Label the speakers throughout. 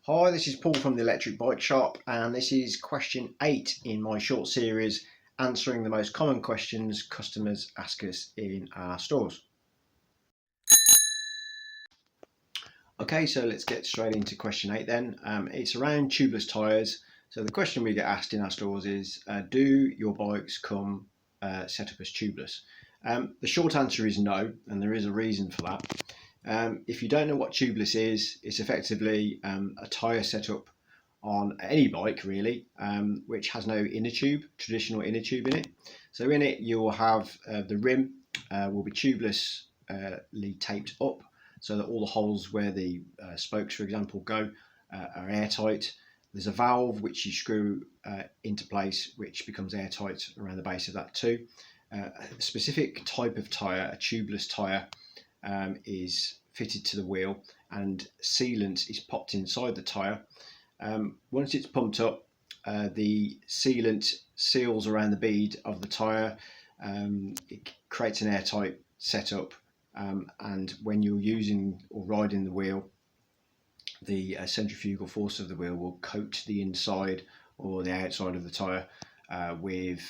Speaker 1: Hi, this is Paul from the Electric Bike Shop, and this is question 8 in my short series answering the most common questions customers ask us in our stores. Okay, so let's get straight into question 8 then. It's around tubeless tyres. So the question we get asked in our stores is, do your bikes come set up as tubeless? The short answer is no, and there is a reason for that. If you don't know what tubeless is, it's effectively a tyre setup on any bike really, which has no inner tube, traditional inner tube in it. So in it you'll have the rim will be tubelessly taped up so that all the holes where the spokes, for example, go are airtight. There's a valve which you screw into place, which becomes airtight around the base of that too. A specific type of tyre, a tubeless tyre, is fitted to the wheel, and sealant is popped inside the tyre. Once it's pumped up, the sealant seals around the bead of the tyre. It creates an airtight setup, and when you're using or riding the wheel, the centrifugal force of the wheel will coat the inside or the outside of the tyre with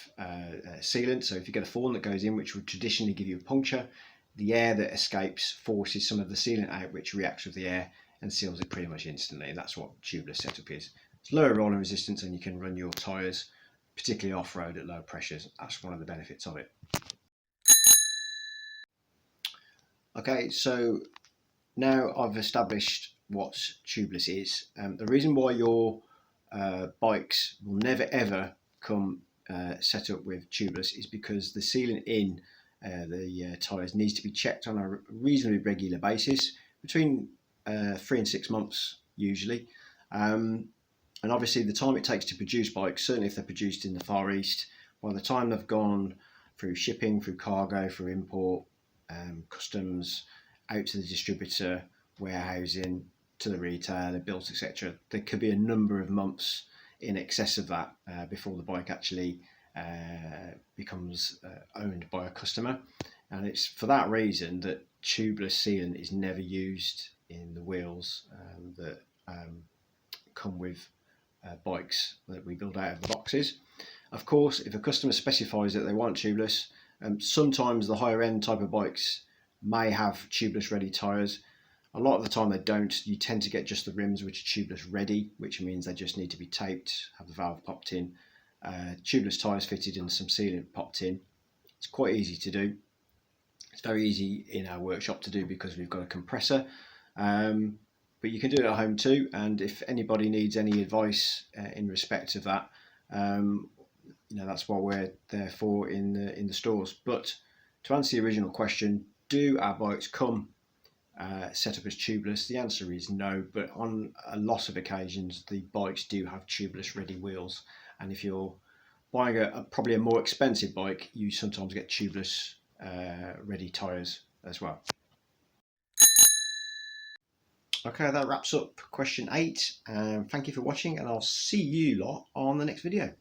Speaker 1: sealant. So if you get a thorn that goes in, which would traditionally give you a puncture, the air that escapes forces some of the sealant out, which reacts with the air and seals it pretty much instantly. That's what tubeless setup is. It's lower rolling resistance, and you can run your tyres, particularly off-road, at low pressures. That's one of the benefits of it. Okay, so now I've established what tubeless is. The reason why your bikes will never ever come set up with tubeless is because the sealant in the tyres needs to be checked on a reasonably regular basis, between 3 and 6 months usually. And obviously the time it takes to produce bikes, certainly if they're produced in the Far East, by the time they've gone through shipping, through cargo, through import, customs, out to the distributor, warehousing, to the retailer, built, etc., there could be a number of months in excess of that before the bike actually becomes owned by a customer. And it's for that reason that tubeless sealant is never used in the wheels that come with bikes that we build out of the boxes. Of course, if a customer specifies that they want tubeless, sometimes the higher end type of bikes may have tubeless ready tyres. A lot of the time they don't. You tend to get just the rims which are tubeless ready, which means they just need to be taped, have the valve popped in, tubeless tyres fitted and some sealant popped in. It's quite easy to do. It's very easy in our workshop to do because we've got a compressor, but you can do it at home too. And if anybody needs any advice in respect of that, that's what we're there for in the stores. But to answer the original question, do our bikes come set up as tubeless? The answer is no, but on a lot of occasions the bikes do have tubeless ready wheels, and if you're buying probably a more expensive bike, you sometimes get tubeless ready tyres as well. Okay, that wraps up question 8. Thank you for watching, and I'll see you lot on the next video.